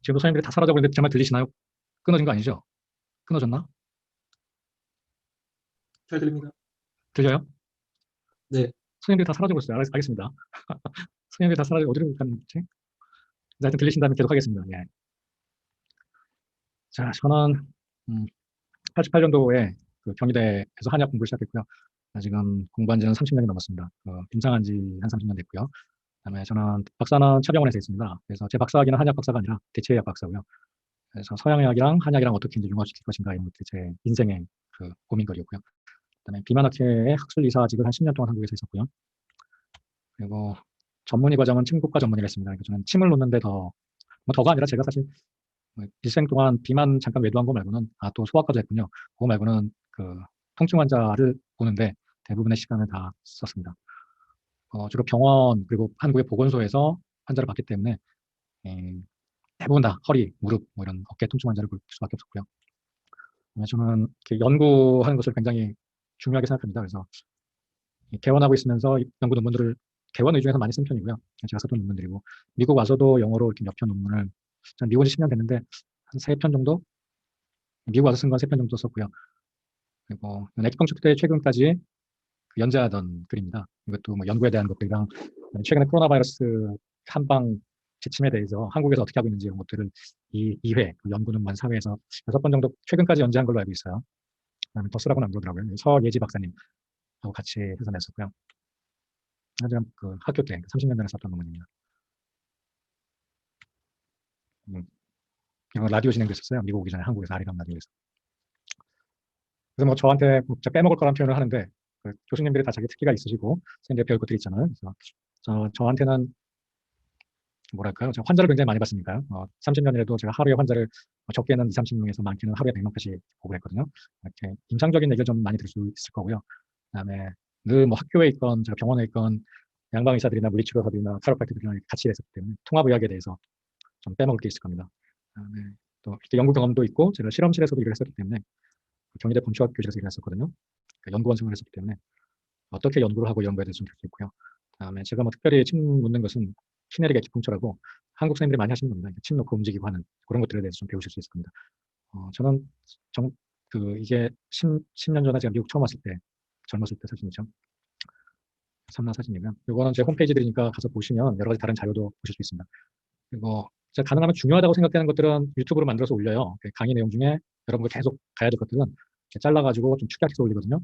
지금도 선생님들이 다 사라져버렸는데 제 말 들리시나요? 끊어진 거 아니죠? 끊어졌나? 잘 들립니다. 들려요? 네. 선생님들이 다 사라져버렸어요. 알겠습니다. 선생님들이 다 사라져 어디로 갔는지. 하여튼 들리신다면 계속 하겠습니다. 예. 자, 저는 88년도에 그 경희대에서 한의학 공부를 시작했고요. 지금 공부한 지는 30년이 넘었습니다. 임상한 지 한 30년 됐고요. 그다음에 저는 박사는 차병원에서 했습니다. 그래서 제 박사학위는 한의학 박사가 아니라 대체의학 박사고요. 그래서 서양의학이랑 한의학이랑 어떻게 이제 융합시킬 것인가 이런 것들이 제 인생의 그 고민거리였고요. 그다음에 비만학회의 학술 이사직을 한 10년 동안 한국에서 했었고요. 그리고 전문의 과정은 침구과 전문의를 했습니다. 그러니까 저는 침을 놓는데 뭐 더가 아니라 제가 사실 일생 동안 비만 잠깐 외도한 거 말고는 또 소아과도 했군요. 그거 말고는 그 통증 환자를 보는데 대부분의 시간을 다 썼습니다. 주로 병원 그리고 한국의 보건소에서 환자를 봤기 때문에 대부분 다 허리, 무릎, 뭐 이런 어깨 통증 환자를 볼 수밖에 없었고요. 저는 이렇게 연구하는 것을 굉장히 중요하게 생각합니다. 그래서 개원하고 있으면서 연구 논문들을 개원 위주에서 많이 쓴 편이고요. 제가 썼던 논문들이고 미국 와서도 영어로 이렇게 몇 편 논문을 미국 온 지 10년 됐는데 한 3편 정도 미국 와서 쓴 건 3편 정도 썼고요. 그리고 액기통증 때 최근까지 연재하던 글입니다. 이것도 뭐 연구에 대한 것들이랑 최근에 코로나 바이러스 한방 지침에 대해서 한국에서 어떻게 하고 있는지 이런 것들을 2회 연구 논문 4회에서 6번 정도 최근까지 연재한 걸로 알고 있어요. 그다음에 더 쓰라고는 안 그러더라고요. 서예지 박사님하고 같이 해서 냈었고요. 제가 그 학교 때 30년 전에 썼던 논문입니다. 이거 라디오 진행도 했었어요. 미국 오기 전에 한국에서 아리랑 라디오에서. 그래서 뭐 저한테 빼먹을 거란 표현을 하는데 그 교수님들이 다 자기 특기가 있으시고 선생님들 배울 것들이 있잖아요. 그래서 저한테는 뭐랄까요? 제가 환자를 굉장히 많이 봤으니까요. 30년이라도 제가 하루에 환자를 적게는 2, 30명에서 많게는 하루에 100명까지 보고 했거든요. 이렇게 임상적인 얘기를 좀 많이 들을 수 있을 거고요. 그다음에 늘 뭐 학교에 있건 제가 병원에 있건 양방 의사들이나 물리치료사들이나 카이로프랙터들이랑 같이 일했었기 때문에 통합의학에 대해서 좀 빼먹을 게 있을 겁니다. 그다음에 또 연구 경험도 있고 제가 실험실에서도 일을 했었기 때문에 경희대 본초학 교실에서 일을 했었거든요. 그러니까 연구원 생활을 했었기 때문에 어떻게 연구를 하고 이런 거에 대해서 좀 들 수 있고요. 그다음에 제가 뭐 특별히 침 놓는 것은 시네릭 액기punk처라고 한국 선생님들이 많이 하시는 겁니다. 침 놓고 움직이고 하는 그런 것들에 대해서 좀 배우실 수 있을 겁니다. 저는 이게 10년 전에 제가 미국 처음 왔을 때 젊었을 때 사진이죠. 삼라 사진이고요. 이거는 제 홈페이지들이니까 가서 보시면 여러 가지 다른 자료도 보실 수 있습니다. 그리고 제가 가능하면 중요하다고 생각되는 것들은 유튜브로 만들어서 올려요. 강의 내용 중에 여러분들 계속 가야 될 것들은 잘라가지고 좀 축약해서 올리거든요.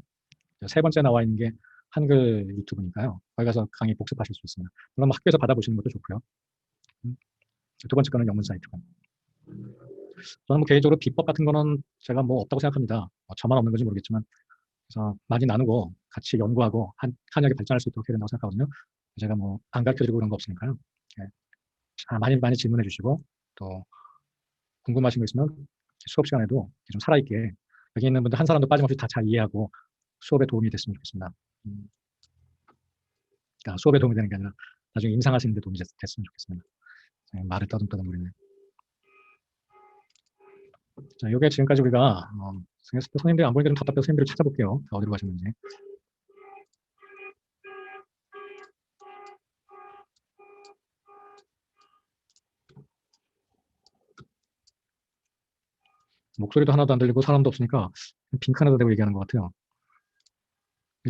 3번째 나와 있는 게 한글 유튜브니까요. 거기 가서 강의 복습하실 수 있습니다. 물론 학교에서 받아보시는 것도 좋고요. 2번째 거는 영문 사이트고. 저는 뭐 개인적으로 비법 같은 거는 제가 뭐 없다고 생각합니다. 저만 없는 건지 모르겠지만 그래서 많이 나누고 같이 연구하고 한약이 발전할 수 있도록 해야 된다고 생각하거든요. 제가 뭐 안 가르쳐드리고 그런 거 없으니까요. 많이 질문해 주시고 또 궁금하신 거 있으면 수업 시간에도 좀 살아있게 여기 있는 분들 한 사람도 빠짐없이 다 잘 이해하고 수업에 도움이 됐으면 좋겠습니다. 그러니까 수업에 도움이 되는 게 아니라 나중에 임상하시는 데 도움이 됐으면 좋겠습니다. 말을 떠듬떠듬 부리네. 자, 이게 지금까지 우리가 선생님들이 안 보니까 좀 답답해서 선생님들을 찾아볼게요. 어디로 가셨는지. 목소리도 하나도 안 들리고 사람도 없으니까 빙크 하나도 대고 얘기하는 것 같아요.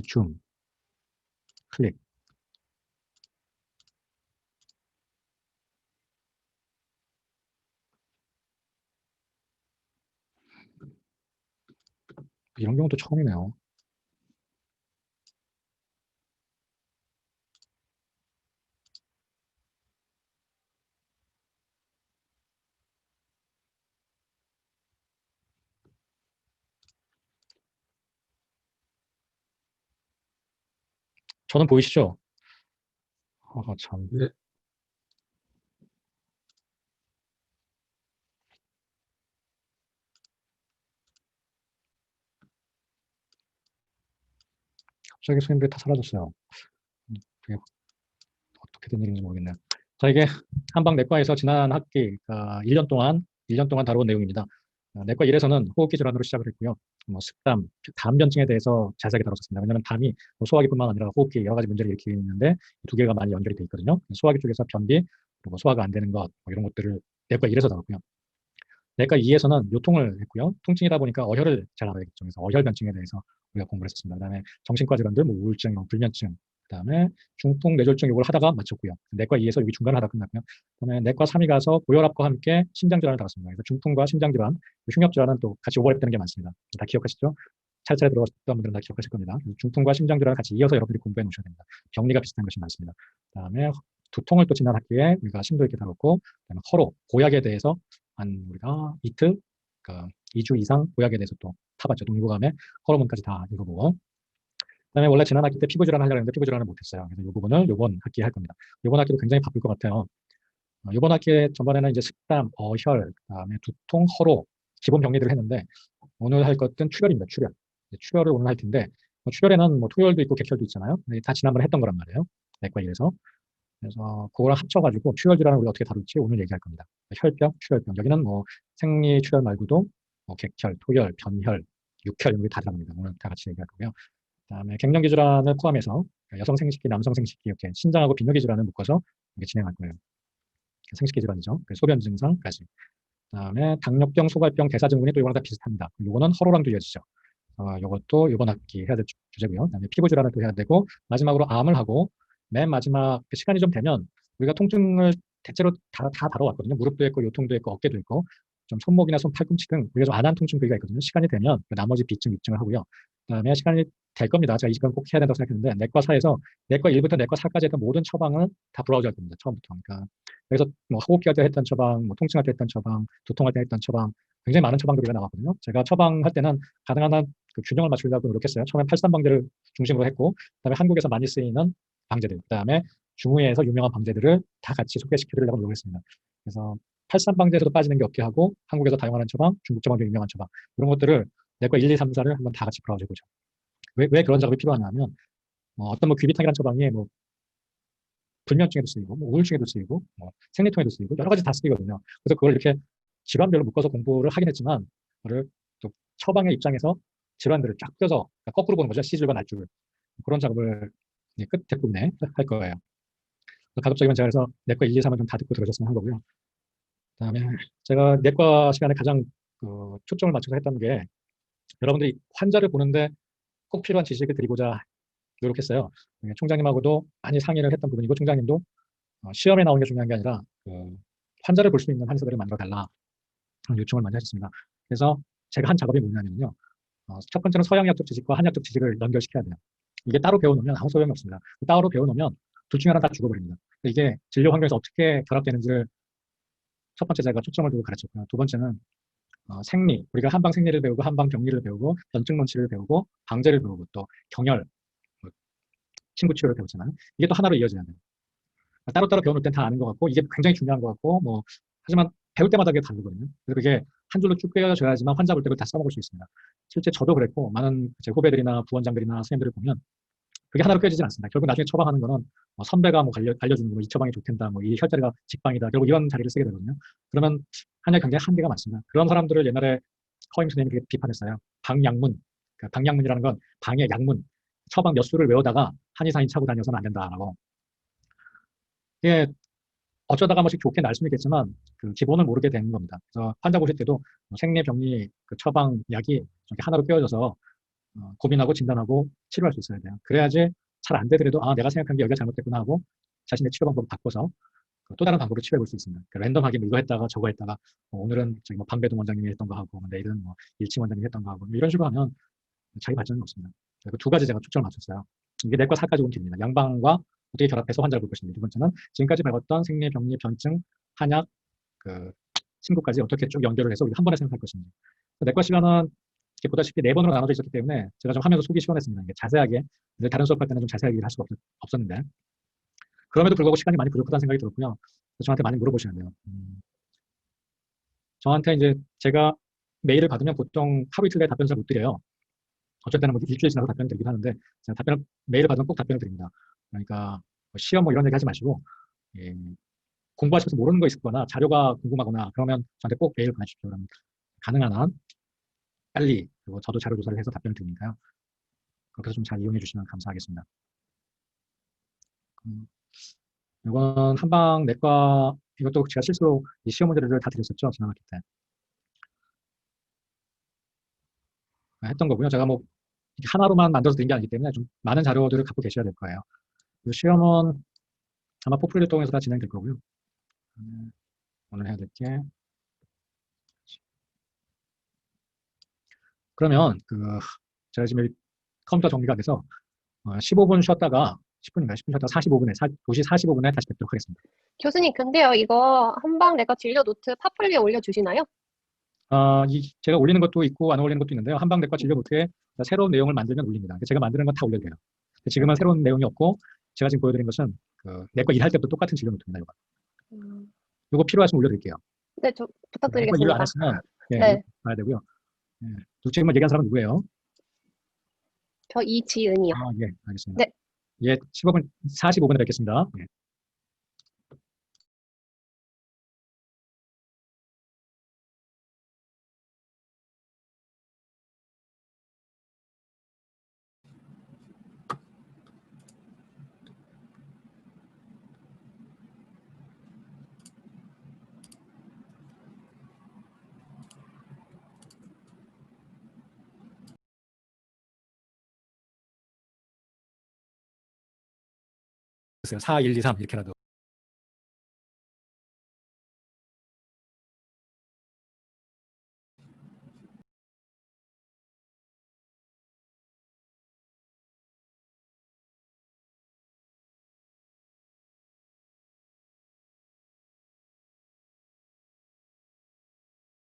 줌, 클릭. 이런 경우도 처음이네요. 저는 보이시죠? 참. 네. 갑자기 선생님들이 다 사라졌어요. 그게 어떻게 된 일인지 모르겠네요. 자, 이게 한방 내과에서 지난 학기, 그러니까 1년 동안 다뤄온 내용입니다. 내과 1에서는 호흡기 질환으로 시작을 했고요. 뭐 습담, 담변증에 대해서 자세하게 다뤘습니다. 왜냐하면 담이 뭐 소화기뿐만 아니라 호흡기 여러 가지 문제를 일으키고 있는데 두 개가 많이 연결이 돼 있거든요. 소화기 쪽에서 변비, 그리고 소화가 안 되는 것, 뭐 이런 것들을 내과 1에서 나왔고요. 내과 2에서는 요통을 했고요. 통증이다 보니까 어혈을 잘 알아야겠죠. 그래서 어혈변증에 대해서 우리가 공부를 했었습니다. 그다음에 정신과 질환들, 뭐 우울증, 불면증, 그다음에 중풍, 뇌졸중 이걸 하다가 마쳤고요. 내과 2에서 여기 중간을 하다 끝났고요. 그다음에 내과 3이 가서 고혈압과 함께 심장질환을 다뤘습니다. 그래서 중풍과 심장질환, 흉역질환은 또 같이 오버랩되는 게 많습니다. 다 기억하시죠? 차례차례 들어갔던 분들은 다 기억하실 겁니다. 중풍과 심장질환을 같이 이어서 여러분들이 공부해 놓으셔야 됩니다. 병리가 비슷한 것이 많습니다. 그다음에 두통을 또 지난 학기에 우리가 심도 있게 다뤘고, 그다음에 허로, 보약에 대해서 한 우리가 이틀, 그러니까 2주 이상 보약에 대해서 또 타봤죠. 동의보감에 호르몬까지 다 읽어보고. 그다음에 원래 지난 학기 때 피부질환 하려고 했는데 피부질환을 못했어요. 그래서 이 부분을 이번 학기에 할 겁니다. 이번 학기도 굉장히 바쁠 것 같아요. 이번 학기에 전반에는 이제 식담, 어혈, 그다음에 두통, 허로 기본 병리들을 했는데 오늘 할 것은 출혈입니다. 출혈. 출혈을 오늘 할 텐데 출혈에는 뭐 토혈도 있고 객혈도 있잖아요. 근데 다 지난번에 했던 거란 말이에요. 내과 1에서. 그래서 그거랑 합쳐가지고 출혈 질환을 우리가 어떻게 다룰지 오늘 얘기할 겁니다. 혈병, 출혈병. 여기는 뭐 생리 출혈 말고도 뭐 객혈, 토혈, 변혈, 육혈 이런 게 다 들어갑니다. 오늘 다 같이 얘기할 거고요. 그다음에 갱년기 질환을 포함해서 여성 생식기, 남성 생식기 이렇게 신장하고 비뇨기 질환을 묶어서 이렇게 진행할 거예요. 생식기 질환이죠. 소변 증상까지. 그다음에 당뇨병, 소갈병, 대사증후군이 또 이거랑 다 비슷합니다. 요거는 허로랑도 이어지죠. 요것도 이번 학기 해야 될 주제고요. 그다음에 피부 질환을 또 해야 되고 마지막으로 암을 하고 맨 마지막 시간이 좀 되면 우리가 통증을 대체로 다 다뤄왔거든요. 무릎도 있고 요통도 있고 어깨도 있고 좀 손목이나 손 팔꿈치 등 우리가 좀 안한 통증 부위가 있거든요. 시간이 되면 나머지 비증, 위증을 하고요. 그다음에 시간이 될 겁니다. 제가 이 시간 꼭 해야 된다고 생각했는데 내과사에서 내과 1부터 내과 4까지 했던 모든 처방을 다 브라우저 할 겁니다. 처음부터. 그러니까 그래서 뭐 호흡기 할 때 했던 처방, 뭐 통증할 때 했던 처방, 두통할 때 했던 처방 굉장히 많은 처방들이 나왔거든요. 제가 처방할 때는 가능한 한 그 균형을 맞추려고 노력했어요. 처음엔 83방제를 중심으로 했고 그다음에 한국에서 많이 쓰이는 방제들, 그다음에 중의에서 유명한 방제들을 다 같이 소개시켜드리려고 노력했습니다. 그래서 83방제에서도 빠지는 게 없게 하고 한국에서 다양한 처방, 중국 처방도 유명한 처방 이런 것들을 내과 1, 2, 3, 4를 한번 다 같이 브라우저 해보죠. 왜 그런 작업이 필요하냐면 어떤 뭐 귀비탕이라는 처방이 뭐 불면증에도 쓰이고 뭐 우울증에도 쓰이고 뭐 생리통에도 쓰이고 여러 가지 다 쓰이거든요. 그래서 그걸 이렇게 질환별로 묶어서 공부를 하긴 했지만 그걸 또 처방의 입장에서 질환들을 쫙 껴서 그러니까 거꾸로 보는 거죠. C줄과 R줄을. 그런 작업을 끝에 부분에 할 거예요. 가급적이면 제가 그래서 내과 1, 2, 3은 좀 다 듣고 들으셨으면 한 거고요. 그다음에 제가 내과 시간에 가장 초점을 맞춰서 했던 게 여러분들이 환자를 보는데 꼭 필요한 지식을 드리고자 노력했어요. 총장님하고도 많이 상의를 했던 부분이고 총장님도 시험에 나오는 게 중요한 게 아니라 환자를 볼 수 있는 한의사들을 만들어 달라 요청을 많이 하셨습니다. 그래서 제가 한 작업이 뭐냐면요. 첫 번째는 서양의학적 지식과 한의학적 지식을 연결시켜야 돼요. 이게 따로 배워놓으면 아무 소용이 없습니다. 따로 배워놓으면 둘 중에 하나 다 죽어버립니다. 이게 진료 환경에서 어떻게 결합되는지를 첫 번째 제가 초점을 두고 가르쳤고요. 두 번째는 생리, 우리가 한방 생리를 배우고 한방 병리를 배우고 변증 논치를 배우고 방제를 배우고 또 경혈, 뭐 침구 치료를 배우잖아요. 이게 또 하나로 이어져야 돼요. 따로따로 배워놓을 땐 다 아는 것 같고 이게 굉장히 중요한 것 같고 뭐 하지만 배울 때마다 그게 다르거든요. 그래서 그게 한 줄로 쭉 빼어줘야지만 환자 볼 때 그걸 다 써먹을 수 있습니다. 실제 저도 그랬고 많은 제 후배들이나 부원장들이나 선생님들을 보면 그게 하나로 껴지진 않습니다. 결국 나중에 처방하는 거는 선배가 뭐 알려주는 거, 이 처방이 좋텐다, 뭐 이 혈자리가 직방이다, 결국 이런 자리를 쓰게 되거든요. 그러면 한약 굉장히 한계가 많습니다. 그런 사람들을 옛날에 허임 선생님이 그렇게 비판했어요. 방약문, 그러니까 방약문이라는 건 방의 약문, 처방 몇 수를 외우다가 한의사인 차고 다녀서는 안 된다라고. 이게 어쩌다가 한 번씩 좋게 날 수는 있겠지만 그 기본을 모르게 되는 겁니다. 그래서 환자 보실 때도 생리, 병리, 그 처방, 약이 이렇게 하나로 껴져서 고민하고 진단하고 치료할 수 있어야 돼요. 그래야지 잘 안 되더라도 내가 생각한 게 여기가 잘못됐구나 하고 자신의 치료 방법을 바꿔서 또 다른 방법으로 치료해 볼 수 있습니다. 그러니까 랜덤하게 뭐 이거 했다가 저거 했다가 오늘은 저기 뭐 방배동 원장님이 했던 거 하고 내일은 뭐 일침 원장님이 했던 거 하고 이런 식으로 하면 자기 발전은 없습니다. 두 가지 제가 초점을 맞췄어요. 이게 내과 4까지 온 길입니다. 양방과 어떻게 결합해서 환자를 볼 것인지. 두 번째는 지금까지 배웠던 생리, 병리, 변증, 한약, 신고까지 어떻게 쭉 연결을 해서 우리가 한 번에 생각할 것인지. 내과 시간은 이렇게 보다시피 4번으로 나눠져 있었기 때문에 제가 좀 하면서 속이 시원했습니다. 이게 자세하게 다른 수업할 때는 좀 자세하게 얘기를 할 수가 없었는데 그럼에도 불구하고 시간이 많이 부족하다는 생각이 들었고요. 저한테 많이 물어보셔야 돼요. 저한테 이제 제가 메일을 받으면 보통 하루 이틀 내에 답변 잘 못 드려요. 어쩔 때는 뭐 일주일 지나서 답변 드리긴 하는데 제가 메일을 받으면 꼭 답변을 드립니다. 그러니까 시험 뭐 이런 얘기 하지 마시고 예, 공부하시면서 모르는 거 있거나 자료가 궁금하거나 그러면 저한테 꼭 메일 보내주십시오. 그러면 가능한 한 빨리 그리고 저도 자료 조사를 해서 답변을 드리니까요. 그렇게 해서 좀 잘 이용해 주시면 감사하겠습니다. 이건 한방 내과 이것도 제가 실수로 이 시험 문제를 다 드렸었죠. 지난 학기 때. 했던 거고요. 제가 뭐 하나로만 만들어서 드린 게 아니기 때문에 좀 많은 자료들을 갖고 계셔야 될 거예요. 이 시험은 아마 포플릿 통해서 다 진행될 거고요. 오늘 해야 될 게. 그러면 제가 지금 컴퓨터 정리가 돼서 15분 쉬었다가 10분인가 10분 쉬었다가 45분에 2시 45분에 다시 뵙도록 하겠습니다. 교수님, 근데요, 이거 한방 내과 진료 노트 파플리에 올려주시나요? 제가 올리는 것도 있고 안 올리는 것도 있는데요. 한방내과 진료 노트에 새로운 내용을 만들면 올립니다. 제가 만드는 건 다 올려도 돼요. 지금은 새로운 내용이 없고 제가 지금 보여드린 것은 내과 일할 때부터 똑같은 진료 노트입니다. 이거 필요하시면 올려드릴게요. 네, 저 내과 일을 안 부탁드리겠습니다. 했으면 네. 봐야 되고요. 지금 얘기한 사람은 누구예요? 저 이지은이요. 예, 알겠습니다. 네. 예, 15분, 45분에 뵙겠습니다. 예. 글쎄요, 4, 1, 2, 3 이렇게라도.